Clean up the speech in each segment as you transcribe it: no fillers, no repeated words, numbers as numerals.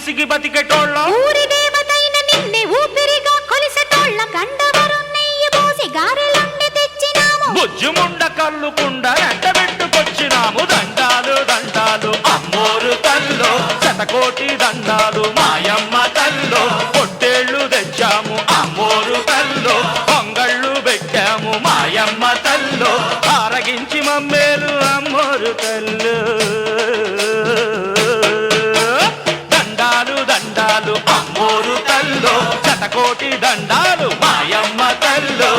విసిగి బతికెటోళ్ళం ఊరి దేవతైన నిన్నే ఊపిరిగా కొలిసెటోళ్ళ గండవరం నెయ్యి పోసి గారెలండి తెచ్చినాము బుజ్జుముండ కల్లుకుండ ఎండబెట్టుకొచ్చినాము దండాలు దండాలు అమ్మోరు తల్లో శతకోటి దండాలు మాయమ్మ తల్లో పొట్టేళ్లు తెచ్చాము అమ్మోరు తల్లో పొంగళ్ళు పెట్టాము మాయమ్మ తల్లో ఆరగించి మమ్మేలు అమ్మోరు తల్లు దండాలు దండాలు అమ్మోరు తల్లో శతకోటి దండాలు మాయమ్మ తల్లో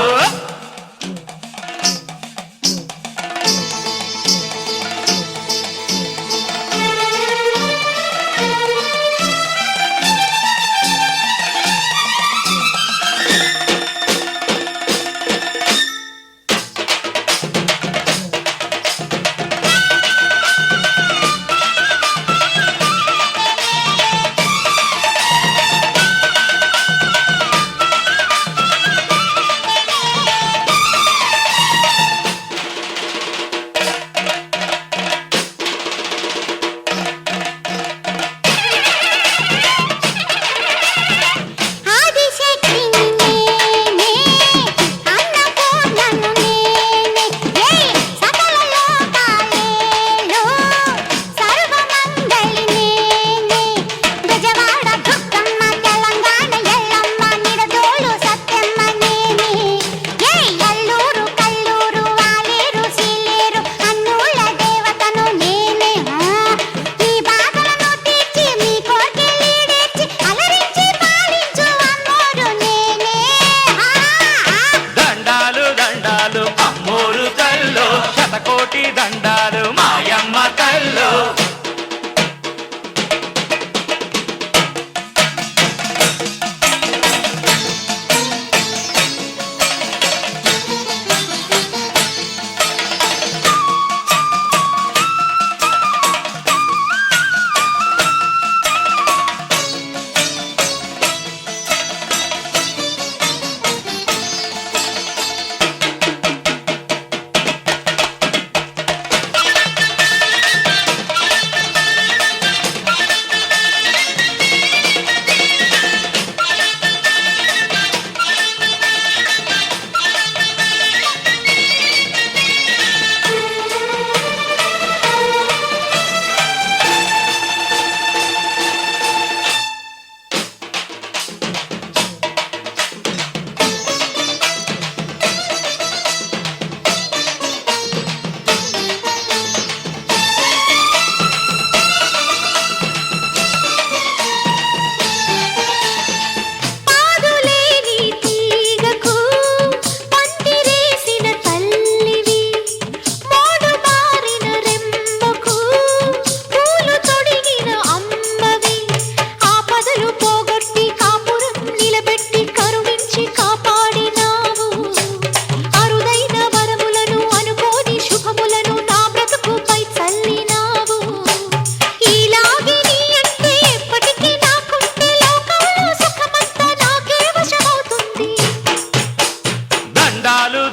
శతకోటి దండాలు మాయమ్మ తల్లో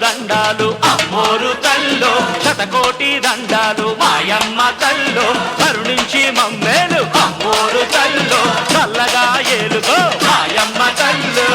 దండాలు అమ్మోరు తల్లో శతకోటి దండాలు మాయమ్మ తల్లో కరుణించి మమ్మేలు అమ్మోరు తల్లో చల్లగా ఏలుకో మాయమ్మ తల్లో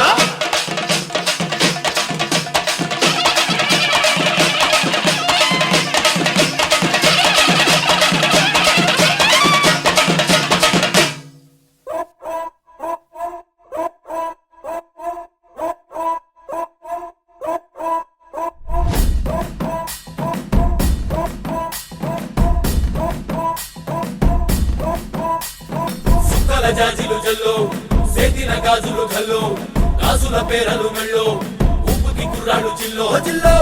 జాజిలు జల్లో సేతిన గాజులు గల్లో గాజుల పేరలు మెళ్ళో ఉప్పుకి కుర్రాడు జిల్లో జిల్లో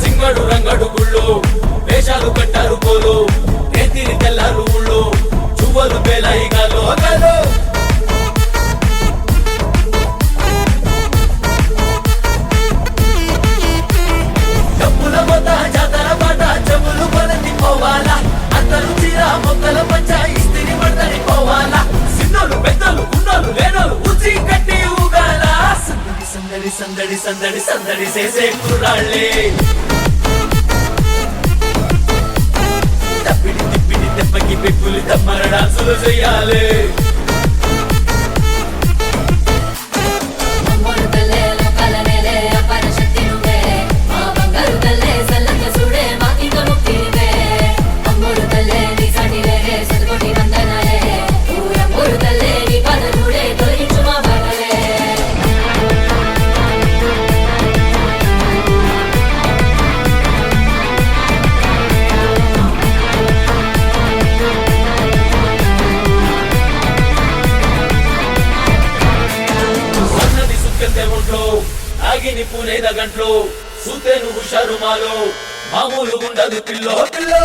సింగడు రంగడు గుళ్ళో వేషాలు కట్టారు పోలో నేతిని తెల్లారు ఊళ్ళో చువ్వలు పేలాయి గాలో గాలో మొక్కల పంచ ఇస్తిరి పడదని పోవాలా సిన్నోలు పెద్దలు ఉన్నోలు లేనోలు ఉచి కట్టి ఊగాల సందడి సందడి సందడి సందడి సందడి చేసే కుర్రాళ్ళే గంటలో సూతేను హుషారు మాలో మామూలు ఉండదు పిల్లో పిల్లో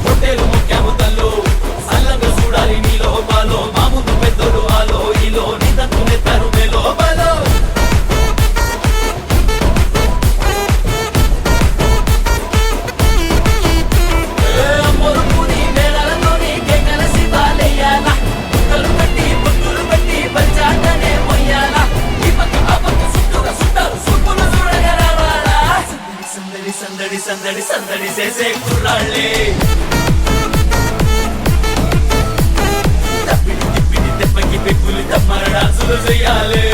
హోటేలు ముఖ్యము తల్లు సల్లంగా చూడాలి నీలో మాలో మా ముందు పెద్దలు ఆలో ఈలో నిదంతు నెత్తారు మేలో బాలో సందడి సందడి సందడి చేసే కుర్రాళ్ళే తప్పిడి తిప్పిడి దెబ్బకి పెక్కులు తమ్మర డాన్సులు చెయ్యాలి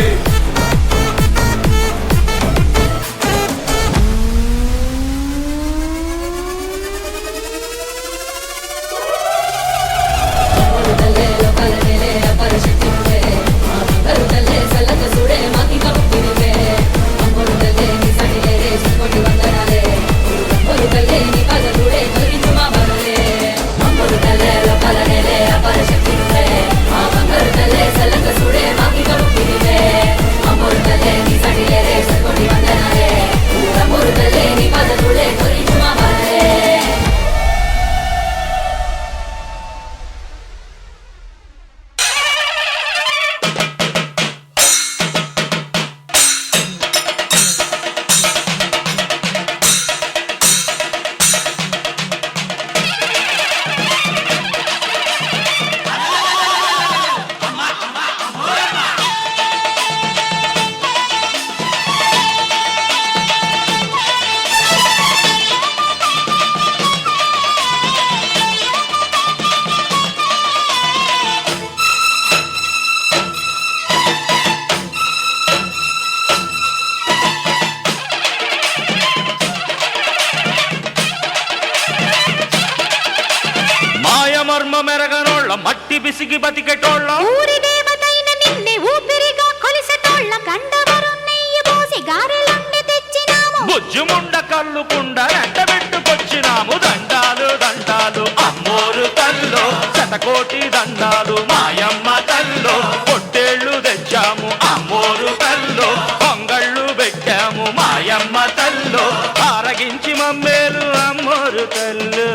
మర్మ మెరగనోళ్ళ మట్టి బిసిగి బతికెటోళ్ళ ఊరి దేవతైన నిన్నే ఊపిరిగా కొలిసెటోళ్ళ గండవరం నెయ్యి పోసి గారెలుండి తెచ్చినాము బుజ్జుముండ కల్లుకుండ ఎండబెట్టుకొచ్చినాము దండాలు దండాలు అమ్మోరు తల్లో శతకోటి దండాలు మాయమ్మ తల్లో పొట్టేళ్ళు తెచ్చాము అమ్మోరు తల్లో పొంగళ్ళు పెట్టాము మాయమ్మ తల్లో ఆరగించి మమ్మేలు అమ్మోరు తల్లు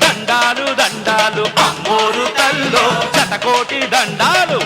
దండాలు దండాలు అమ్మోరు తల్లో శతకోటి దండాలు